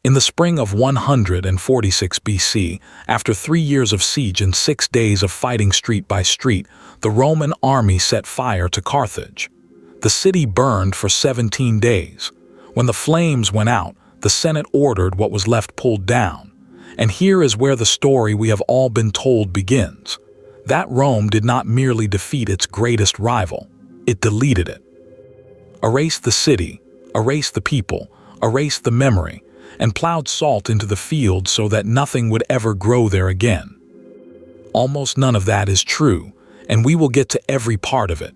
In the spring of 146 BC, after 3 years of siege and 6 days of fighting street by street, the Roman army set fire to Carthage. The city burned for 17 days. When the flames went out, the Senate ordered what was left pulled down. And here is where the story we have all been told begins. That Rome did not merely defeat its greatest rival, it deleted it. Erased the city, erased the people, erased the memory, and plowed salt into the field so that nothing would ever grow there again. Almost none of that is true, and we will get to every part of it.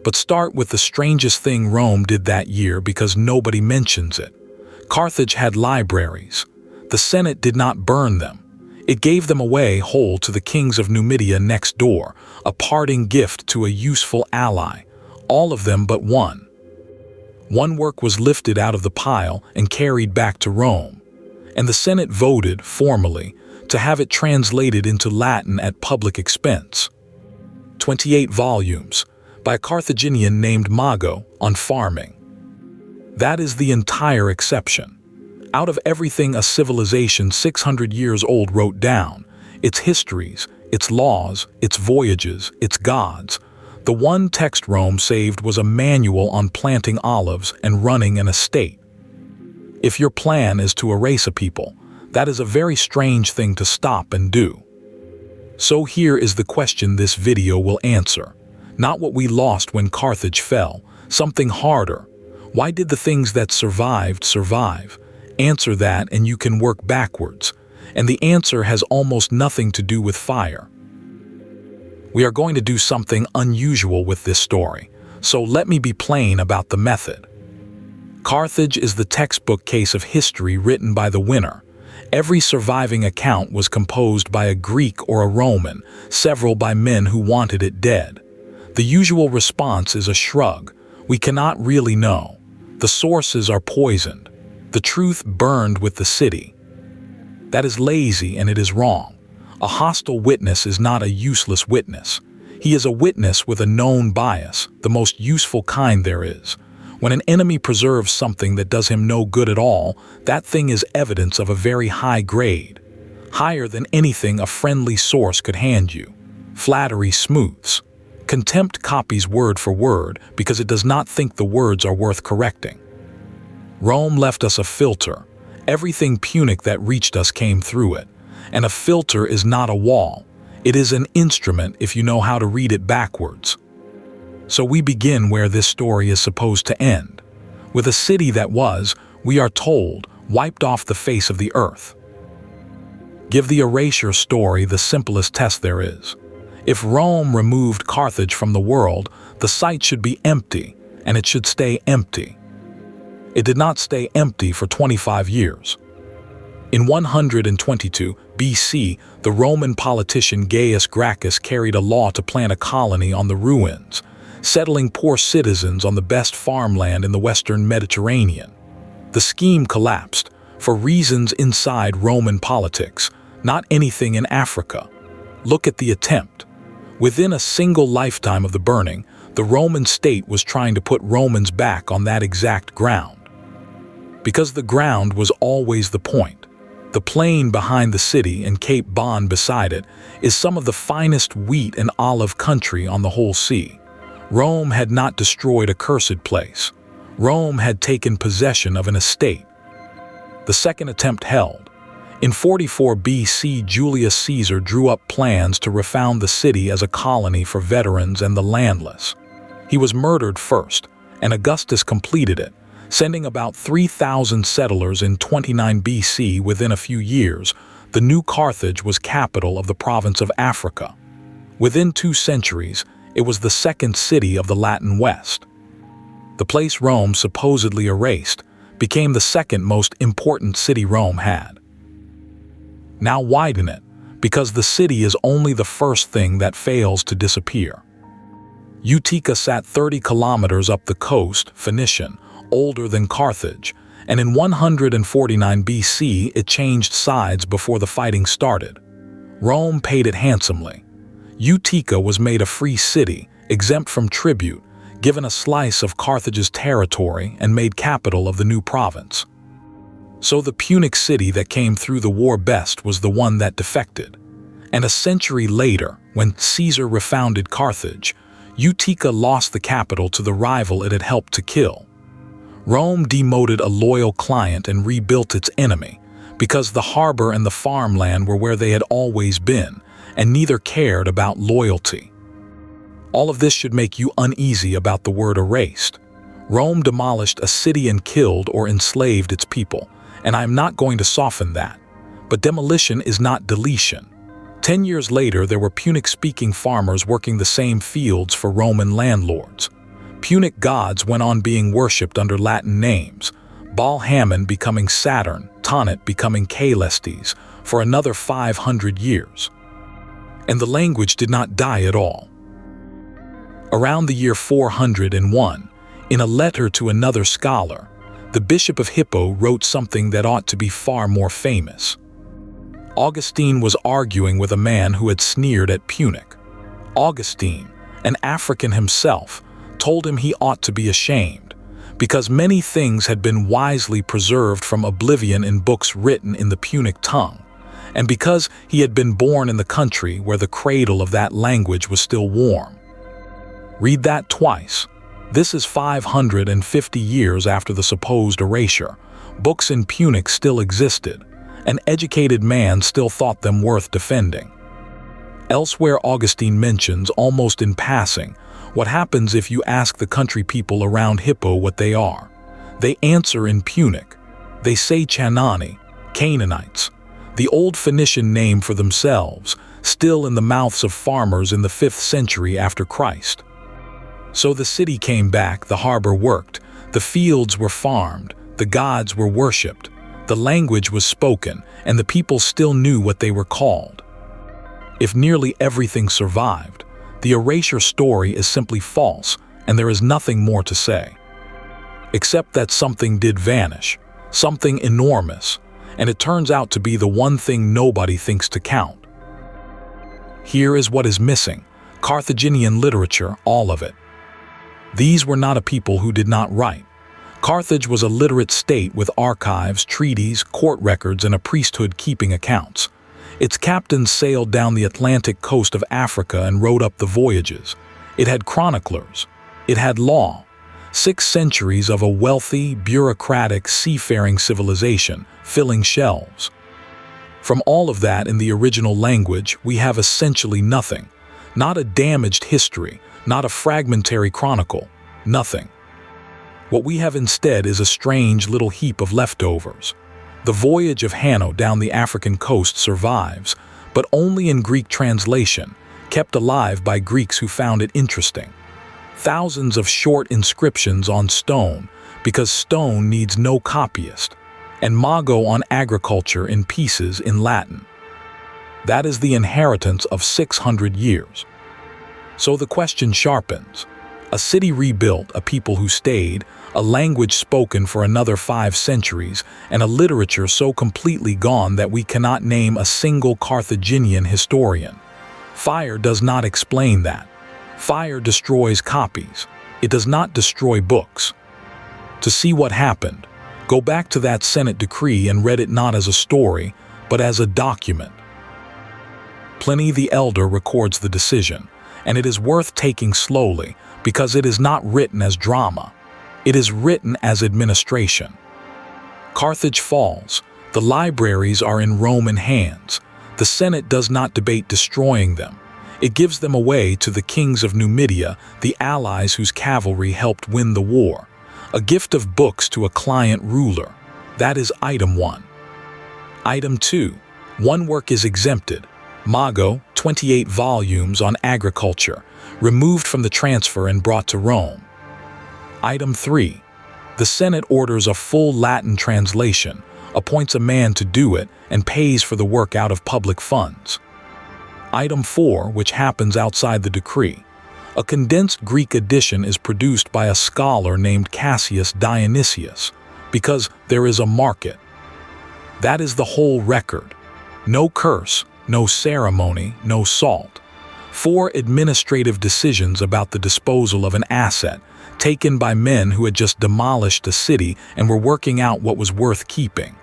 But start with the strangest thing Rome did that year because nobody mentions it. Carthage had libraries. The Senate did not burn them. It gave them away whole to the kings of Numidia next door, a parting gift to a useful ally, all of them but one. One work was lifted out of the pile and carried back to Rome, and the Senate voted, formally, to have it translated into Latin at public expense. 28 volumes, by a Carthaginian named Mago, on farming. That is the entire exception. Out of everything a civilization 600 years old wrote down, its histories, its laws, its voyages, its gods, the one text Rome saved was a manual on planting olives and running an estate. If your plan is to erase a people, that is a very strange thing to stop and do. So here is the question this video will answer. Not what we lost when Carthage fell, something harder. Why did the things that survived survive? Answer that and you can work backwards. And the answer has almost nothing to do with fire. We are going to do something unusual with this story, so let me be plain about the method. Carthage is the textbook case of history written by the winner. Every surviving account was composed by a Greek or a Roman, several by men who wanted it dead. The usual response is a shrug. We cannot really know. The sources are poisoned. The truth burned with the city. That is lazy and it is wrong. A hostile witness is not a useless witness. He is a witness with a known bias, the most useful kind there is. When an enemy preserves something that does him no good at all, that thing is evidence of a very high grade, higher than anything a friendly source could hand you. Flattery smooths. Contempt copies word for word because it does not think the words are worth correcting. Rome left us a filter. Everything Punic that reached us came through it. And a filter is not a wall. It is an instrument if you know how to read it backwards. So we begin where this story is supposed to end. With a city that was, we are told, wiped off the face of the earth. Give the erasure story the simplest test there is. If Rome removed Carthage from the world, the site should be empty, and it should stay empty. It did not stay empty for 25 years. In 122 BC, the Roman politician Gaius Gracchus carried a law to plant a colony on the ruins, settling poor citizens on the best farmland in the western Mediterranean. The scheme collapsed, for reasons inside Roman politics, not anything in Africa. Look at the attempt. Within a single lifetime of the burning, the Roman state was trying to put Romans back on that exact ground. Because the ground was always the point. The plain behind the city and Cape Bon beside it is some of the finest wheat and olive country on the whole sea. Rome had not destroyed a cursed place. Rome had taken possession of an estate. The second attempt held. In 44 BC, Julius Caesar drew up plans to refound the city as a colony for veterans and the landless. He was murdered first, and Augustus completed it, sending about 3,000 settlers in 29 BC. Within a few years, the new Carthage was capital of the province of Africa. Within 2 centuries, it was the second city of the Latin West. The place Rome supposedly erased became the second most important city Rome had. Now widen it, because the city is only the first thing that fails to disappear. Utica sat 30 kilometers up the coast, Phoenician, older than Carthage, and in 149 BC it changed sides before the fighting started. Rome paid it handsomely. Utica was made a free city, exempt from tribute, given a slice of Carthage's territory and made capital of the new province. So the Punic city that came through the war best was the one that defected. And a century later, when Caesar refounded Carthage, Utica lost the capital to the rival it had helped to kill. Rome demoted a loyal client and rebuilt its enemy, because the harbor and the farmland were where they had always been, and neither cared about loyalty. All of this should make you uneasy about the word erased. Rome demolished a city and killed or enslaved its people, and I am not going to soften that. But demolition is not deletion. 10 years later, there were Punic-speaking farmers working the same fields for Roman landlords. Punic gods went on being worshipped under Latin names, Baal-Hamon becoming Saturn, Tanit becoming Caelestes, for another 500 years. And the language did not die at all. Around the year 401, in a letter to another scholar, the Bishop of Hippo wrote something that ought to be far more famous. Augustine was arguing with a man who had sneered at Punic. Augustine, an African himself, told him he ought to be ashamed, because many things had been wisely preserved from oblivion in books written in the Punic tongue, and because he had been born in the country where the cradle of that language was still warm. Read that twice. This is 550 years after the supposed erasure. Books in Punic still existed. An educated man still thought them worth defending. Elsewhere, Augustine mentions, almost in passing, what happens if you ask the country people around Hippo what they are. They answer in Punic. They say Chanani, Canaanites, the old Phoenician name for themselves, still in the mouths of farmers in the 5th century after Christ. So the city came back, the harbor worked, the fields were farmed, the gods were worshipped, the language was spoken, and the people still knew what they were called. If nearly everything survived, the erasure story is simply false, and there is nothing more to say. Except that something did vanish, something enormous, and it turns out to be the one thing nobody thinks to count. Here is what is missing: Carthaginian literature, all of it. These were not a people who did not write. Carthage was a literate state with archives, treaties, court records, and a priesthood keeping accounts. Its captains sailed down the Atlantic coast of Africa and wrote up the voyages. It had chroniclers. It had law. 6 centuries of a wealthy, bureaucratic, seafaring civilization filling shelves. From all of that in the original language, we have essentially nothing. Not a damaged history, not a fragmentary chronicle, nothing. What we have instead is a strange little heap of leftovers. The voyage of Hanno down the African coast survives, but only in Greek translation, kept alive by Greeks who found it interesting. Thousands of short inscriptions on stone, because stone needs no copyist, and Mago on agriculture in pieces in Latin. That is the inheritance of 600 years. So the question sharpens. A city rebuilt, a people who stayed, a language spoken for another 5 centuries, and a literature so completely gone that we cannot name a single Carthaginian historian. Fire does not explain that. Fire destroys copies. It does not destroy books. To see what happened, go back to that Senate decree and read it not as a story, but as a document. Pliny the Elder records the decision, and it is worth taking slowly because it is not written as drama. It is written as administration. Carthage falls. The libraries are in Roman hands. The Senate does not debate destroying them. It gives them away to the kings of Numidia, the allies whose cavalry helped win the war. A gift of books to a client ruler. That is item 1. Item 2. One work is exempted. Mago, 28 volumes on agriculture, removed from the transfer and brought to Rome. Item 3. The Senate orders a full Latin translation, appoints a man to do it, and pays for the work out of public funds. Item 4, which happens outside the decree. A condensed Greek edition is produced by a scholar named Cassius Dionysius, because there is a market. That is the whole record. No curse, no ceremony, no salt. 4 administrative decisions about the disposal of an asset, taken by men who had just demolished a city and were working out what was worth keeping.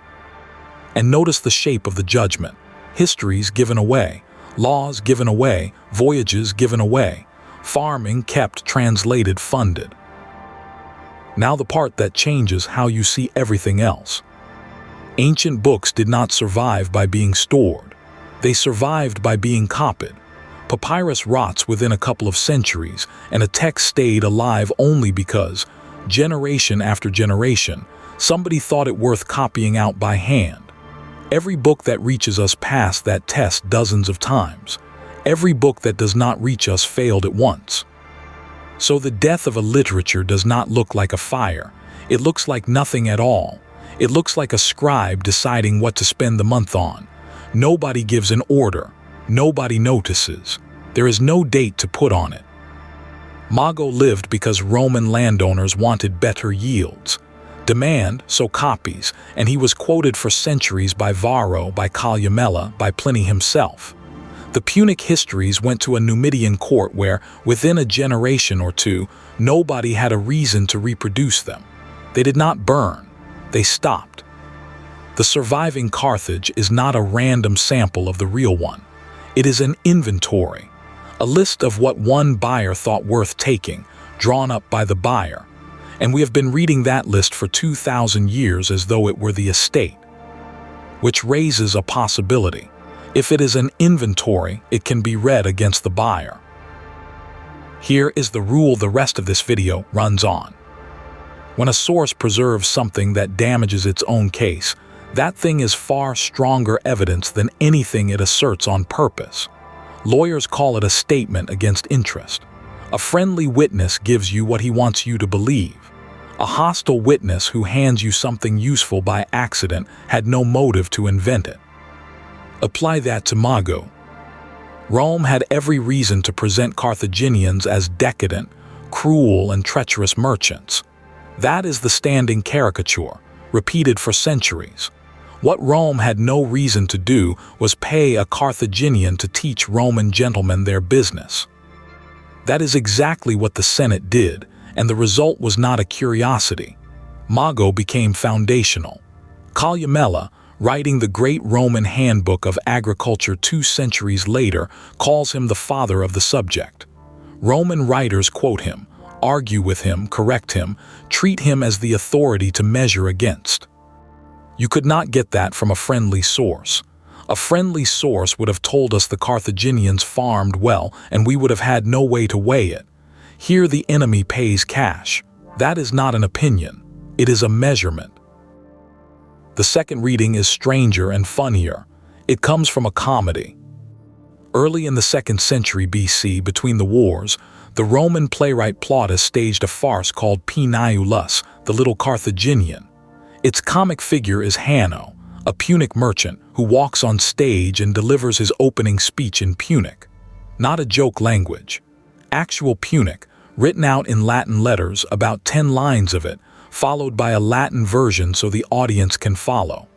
And notice the shape of the judgment. Histories given away, laws given away, voyages given away, farming kept, translated, funded. Now the part that changes how you see everything else. Ancient books did not survive by being stored. They survived by being copied. Papyrus rots within a couple of centuries, and a text stayed alive only because, generation after generation, somebody thought it worth copying out by hand. Every book that reaches us passed that test dozens of times. Every book that does not reach us failed at once. So the death of a literature does not look like a fire. It looks like nothing at all. It looks like a scribe deciding what to spend the month on. Nobody gives an order. Nobody notices. There is no date to put on it. Mago lived because Roman landowners wanted better yields. Demand, so copies, and he was quoted for centuries by Varro, by Columella, by Pliny himself. The Punic histories went to a Numidian court where, within a generation or two, nobody had a reason to reproduce them. They did not burn. They stopped. The surviving Carthage is not a random sample of the real one. It is an inventory, a list of what one buyer thought worth taking, drawn up by the buyer. And we have been reading that list for 2,000 years as though it were the estate. Which raises a possibility. If it is an inventory, it can be read against the buyer. Here is the rule the rest of this video runs on. When a source preserves something that damages its own case, that thing is far stronger evidence than anything it asserts on purpose. Lawyers call it a statement against interest. A friendly witness gives you what he wants you to believe. A hostile witness who hands you something useful by accident had no motive to invent it. Apply that to Mago. Rome had every reason to present Carthaginians as decadent, cruel, and treacherous merchants. That is the standing caricature, repeated for centuries. What Rome had no reason to do was pay a Carthaginian to teach Roman gentlemen their business. That is exactly what the Senate did, and the result was not a curiosity. Mago became foundational. Columella, writing the great Roman handbook of agriculture 2 centuries later, calls him the father of the subject. Roman writers quote him, argue with him, correct him, treat him as the authority to measure against. You could not get that from a friendly source. A friendly source would have told us the Carthaginians farmed well, and we would have had no way to weigh it. Here the enemy pays cash. That is not an opinion. It is a measurement. The second reading is stranger and funnier. It comes from a comedy. Early in the 2nd century BC, between the wars, the Roman playwright Plautus staged a farce called Punic, the Little Carthaginian. Its comic figure is Hanno, a Punic merchant who walks on stage and delivers his opening speech in Punic. Not a joke language. Actual Punic, written out in Latin letters, about 10 lines of it, followed by a Latin version so the audience can follow.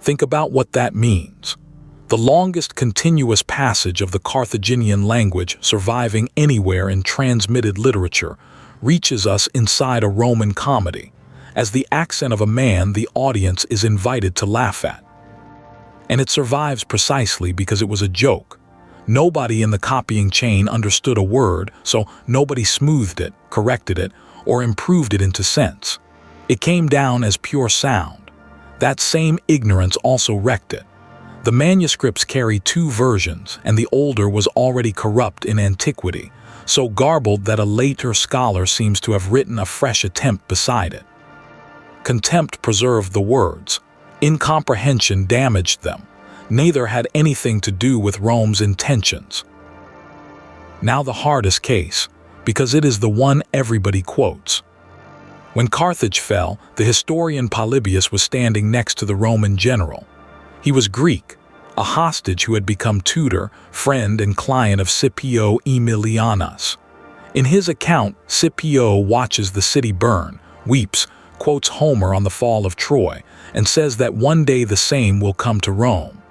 Think about what that means. The longest continuous passage of the Carthaginian language surviving anywhere in transmitted literature reaches us inside a Roman comedy. As the accent of a man the audience is invited to laugh at. And it survives precisely because it was a joke. Nobody in the copying chain understood a word, so nobody smoothed it, corrected it, or improved it into sense. It came down as pure sound. That same ignorance also wrecked it. The manuscripts carry 2 versions, and the older was already corrupt in antiquity, so garbled that a later scholar seems to have written a fresh attempt beside it. Contempt preserved the words. Incomprehension damaged them. Neither had anything to do with Rome's intentions. Now the hardest case, because it is the one everybody quotes. When Carthage fell, the historian Polybius was standing next to the Roman general. He was Greek, a hostage who had become tutor, friend, and client of Scipio Aemilianus. In his account, Scipio watches the city burn, weeps, quotes Homer on the fall of Troy, and says that one day the same will come to Rome.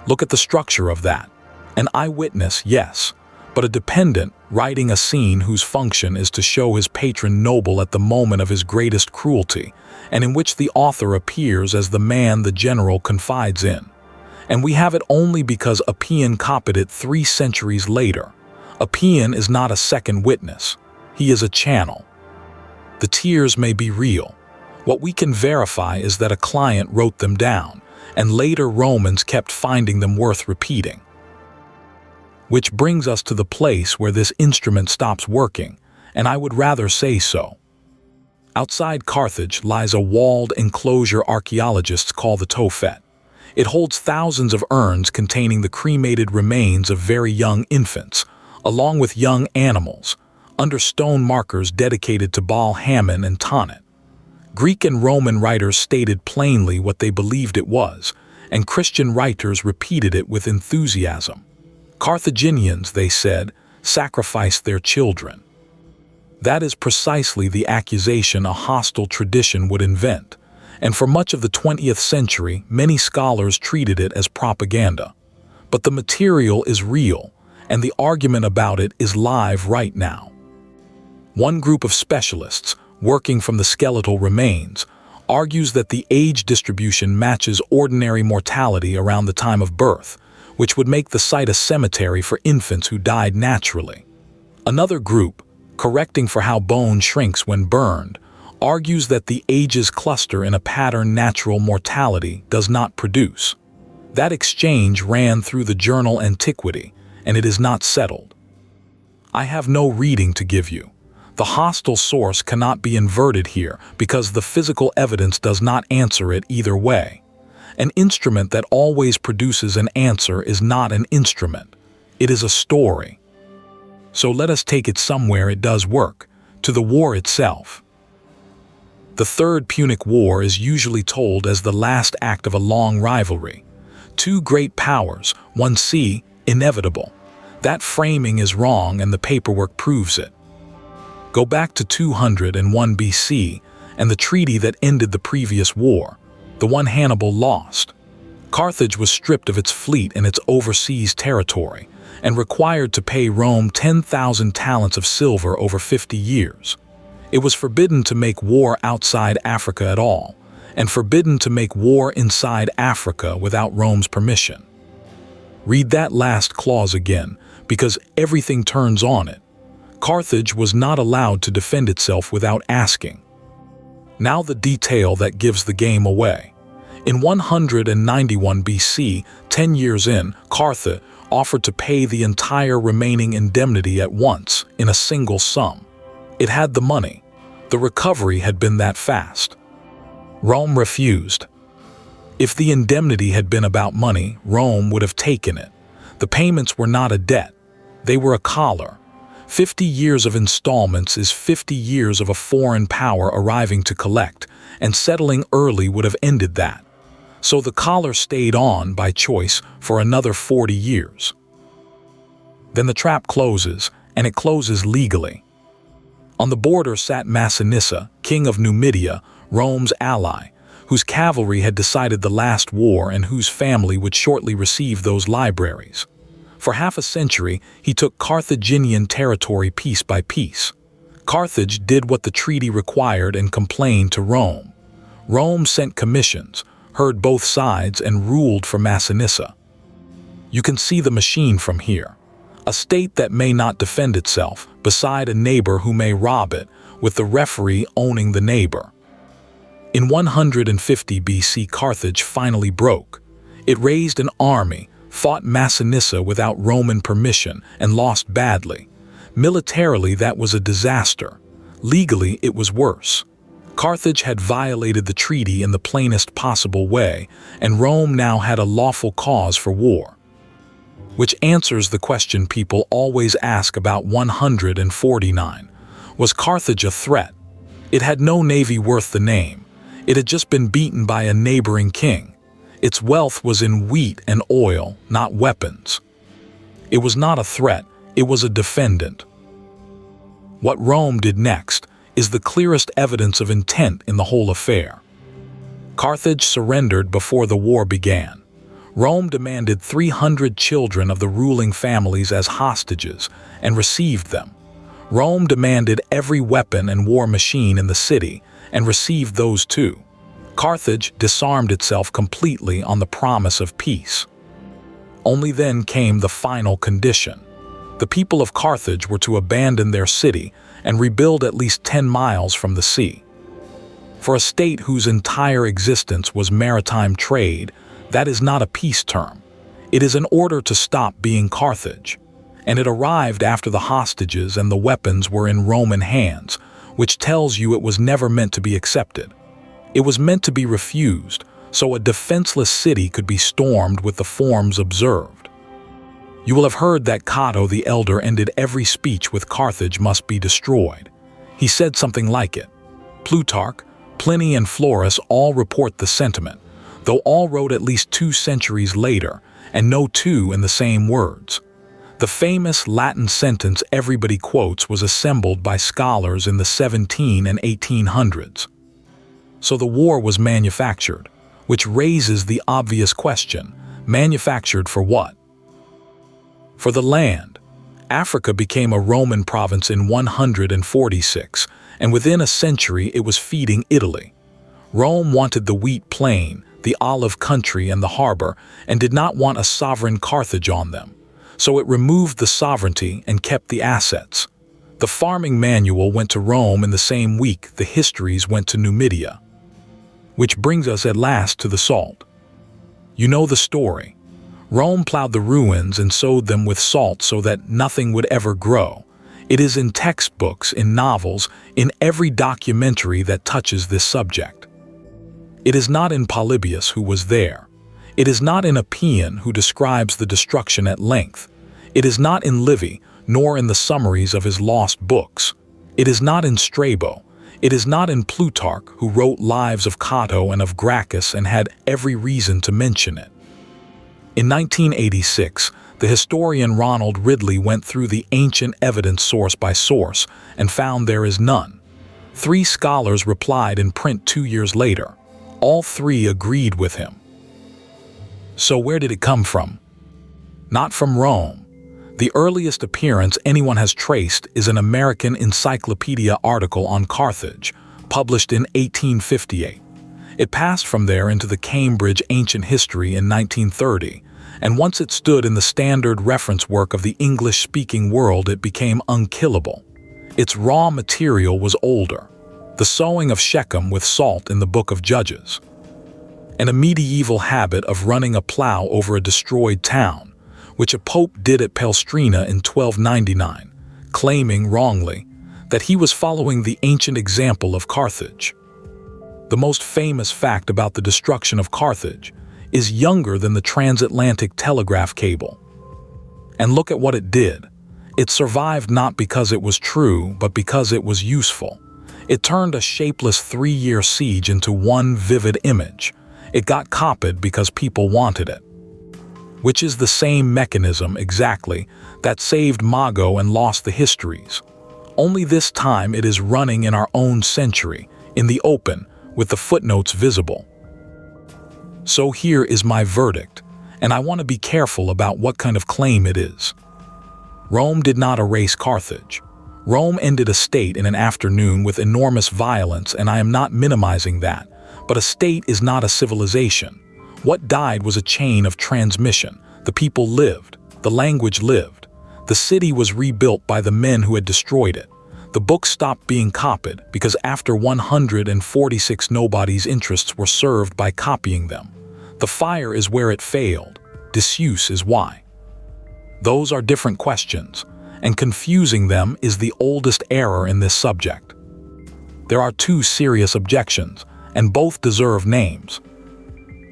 Look at the structure of that. An eyewitness, yes, but a dependent writing a scene whose function is to show his patron noble at the moment of his greatest cruelty, and in which the author appears as the man the general confides in. And we have it only because Appian copied it 3 centuries later. Appian is not a second witness. He is a channel. The tears may be real. What we can verify is that a client wrote them down, and later Romans kept finding them worth repeating. Which brings us to the place where this instrument stops working, and I would rather say so. Outside Carthage lies a walled enclosure archaeologists call the Tophet. It holds thousands of urns containing the cremated remains of very young infants, along with young animals, under stone markers dedicated to Baal Hammon and Tanit. Greek and Roman writers stated plainly what they believed it was, and Christian writers repeated it with enthusiasm. Carthaginians, they said, sacrificed their children. That is precisely the accusation a hostile tradition would invent, and for much of the 20th century, many scholars treated it as propaganda. But the material is real, and the argument about it is live right now. One group of specialists, working from the skeletal remains, argues that the age distribution matches ordinary mortality around the time of birth, which would make the site a cemetery for infants who died naturally. Another group, correcting for how bone shrinks when burned, argues that the ages cluster in a pattern natural mortality does not produce. That exchange ran through the journal Antiquity, and it is not settled. I have no reading to give you. The hostile source cannot be inverted here because the physical evidence does not answer it either way. An instrument that always produces an answer is not an instrument. It is a story. So let us take it somewhere it does work, to the war itself. The Third Punic War is usually told as the last act of a long rivalry. 2 great powers, one sea, inevitable. That framing is wrong and the paperwork proves it. Go back to 201 BC and the treaty that ended the previous war, the one Hannibal lost. Carthage was stripped of its fleet and its overseas territory, and required to pay Rome 10,000 talents of silver over 50 years. It was forbidden to make war outside Africa at all, and forbidden to make war inside Africa without Rome's permission. Read that last clause again, because everything turns on it. Carthage was not allowed to defend itself without asking. Now the detail that gives the game away. In 191 BC, 10 years in, Carthage offered to pay the entire remaining indemnity at once, in a single sum. It had the money. The recovery had been that fast. Rome refused. If the indemnity had been about money, Rome would have taken it. The payments were not a debt. They were a collar. 50 years of installments is 50 years of a foreign power arriving to collect, and settling early would have ended that. So the collar stayed on by choice for another 40 years. Then the trap closes, and it closes legally. On the border sat Massinissa, king of Numidia, Rome's ally, whose cavalry had decided the last war and whose family would shortly receive those libraries. For half a century, he took Carthaginian territory piece by piece. Carthage did what the treaty required and complained to Rome. Rome sent commissions, heard both sides, and ruled for Massinissa. You can see the machine from here. A state that may not defend itself, beside a neighbor who may rob it, with the referee owning the neighbor. In 150 BC, Carthage finally broke. It raised an army, fought Massinissa without Roman permission, and lost badly. Militarily, that was a disaster. Legally, it was worse. Carthage had violated the treaty in the plainest possible way, and Rome now had a lawful cause for war. Which answers the question people always ask about 149. Was Carthage a threat? It had no navy worth the name. It had just been beaten by a neighboring king. Its wealth was in wheat and oil, not weapons. It was not a threat, it was a defendant. What Rome did next is the clearest evidence of intent in the whole affair. Carthage surrendered before the war began. Rome demanded 300 children of the ruling families as hostages and received them. Rome demanded every weapon and war machine in the city and received those too. Carthage disarmed itself completely on the promise of peace. Only then came the final condition. The people of Carthage were to abandon their city and rebuild at least 10 miles from the sea. For a state whose entire existence was maritime trade, that is not a peace term. It is an order to stop being Carthage. And it arrived after the hostages and the weapons were in Roman hands, which tells you it was never meant to be accepted. It was meant to be refused, so a defenseless city could be stormed with the forms observed. You will have heard that Cato the Elder ended every speech with Carthage must be destroyed. He said something like it. Plutarch, Pliny, and Florus all report the sentiment, though all wrote at least 2 centuries later, and no two in the same words. The famous Latin sentence everybody quotes was assembled by scholars in the 17 and 1800s. So the war was manufactured, which raises the obvious question, manufactured for what? For the land. Africa became a Roman province in 146, and within a century it was feeding Italy. Rome wanted the wheat plain, the olive country, and the harbor, and did not want a sovereign Carthage on them. So it removed the sovereignty and kept the assets. The farming manual went to Rome in the same week the histories went to Numidia. Which brings us at last to the salt. You know the story. Rome plowed the ruins and sowed them with salt so that nothing would ever grow. It is in textbooks, in novels, in every documentary that touches this subject. It is not in Polybius, who was there. It is not in Appian, who describes the destruction at length. It is not in Livy, nor in the summaries of his lost books. It is not in Strabo. It is not in Plutarch, who wrote lives of Cato and of Gracchus and had every reason to mention it. In 1986, the historian Ronald Ridley went through the ancient evidence source by source and found there is none. 3 scholars replied in print 2 years later. All 3 agreed with him. So where did it come from? Not from Rome. The earliest appearance anyone has traced is an American encyclopedia article on Carthage, published in 1858. It passed from there into the Cambridge Ancient History in 1930, and once it stood in the standard reference work of the English-speaking world, it became unkillable. Its raw material was older, the sowing of Shechem with salt in the Book of Judges, and a medieval habit of running a plow over a destroyed town, which a pope did at Palestrina in 1299, claiming wrongly that he was following the ancient example of Carthage. The most famous fact about the destruction of Carthage is younger than the transatlantic telegraph cable. And look at what it did. It survived not because it was true, but because it was useful. It turned a shapeless 3-year siege into one vivid image. It got copied because people wanted it. Which is the same mechanism exactly that saved Mago and lost the histories. Only this time it is running in our own century, in the open, with the footnotes visible. So here is my verdict, and I want to be careful about what kind of claim it is. Rome did not erase Carthage. Rome ended a state in an afternoon with enormous violence, and I am not minimizing that, but a state is not a civilization. What died was a chain of transmission. The people lived. The language lived. The city was rebuilt by the men who had destroyed it. The book stopped being copied because after 146 nobody's interests were served by copying them. The fire is where it failed. Disuse is why. Those are different questions, and confusing them is the oldest error in this subject. There are 2 serious objections, and both deserve names.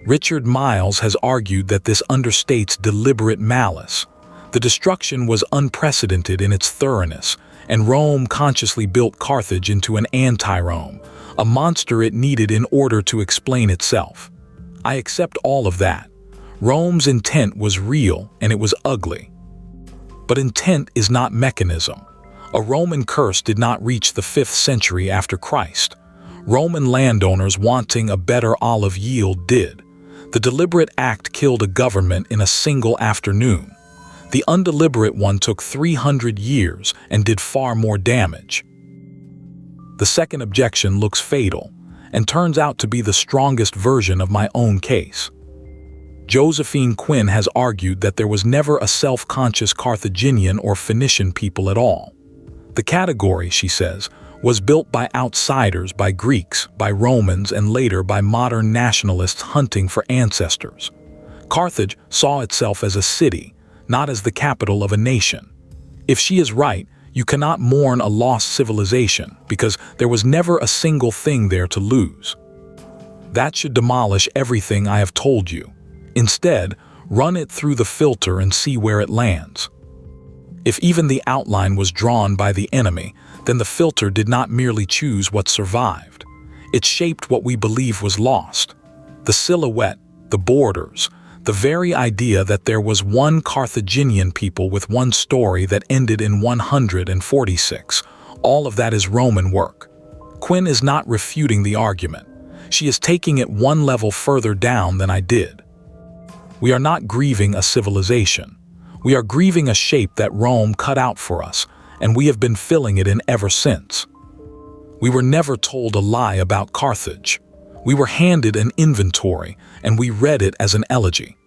Richard Miles has argued that this understates deliberate malice. The destruction was unprecedented in its thoroughness, and Rome consciously built Carthage into an anti-Rome, a monster it needed in order to explain itself. I accept all of that. Rome's intent was real, and it was ugly. But intent is not mechanism. A Roman curse did not reach the 5th century after Christ. Roman landowners wanting a better olive yield did. The deliberate act killed a government in a single afternoon. The undeliberate one took 300 years and did far more damage. The second objection looks fatal and turns out to be the strongest version of my own case. Josephine Quinn has argued that there was never a self-conscious Carthaginian or Phoenician people at all. The category, she says, was built by outsiders, by Greeks, by Romans, and later by modern nationalists hunting for ancestors. Carthage saw itself as a city, not as the capital of a nation. If she is right, you cannot mourn a lost civilization because there was never a single thing there to lose. That should demolish everything I have told you. Instead, run it through the filter and see where it lands. If even the outline was drawn by the enemy, then the filter did not merely choose what survived. It shaped what we believe was lost. The silhouette, the borders, the very idea that there was one Carthaginian people with one story that ended in 146, all of that is Roman work. Quinn is not refuting the argument. She is taking it one level further down than I did. We are not grieving a civilization. We are grieving a shape that Rome cut out for us, and we have been filling it in ever since. We were never told a lie about Carthage. We were handed an inventory, and we read it as an elegy.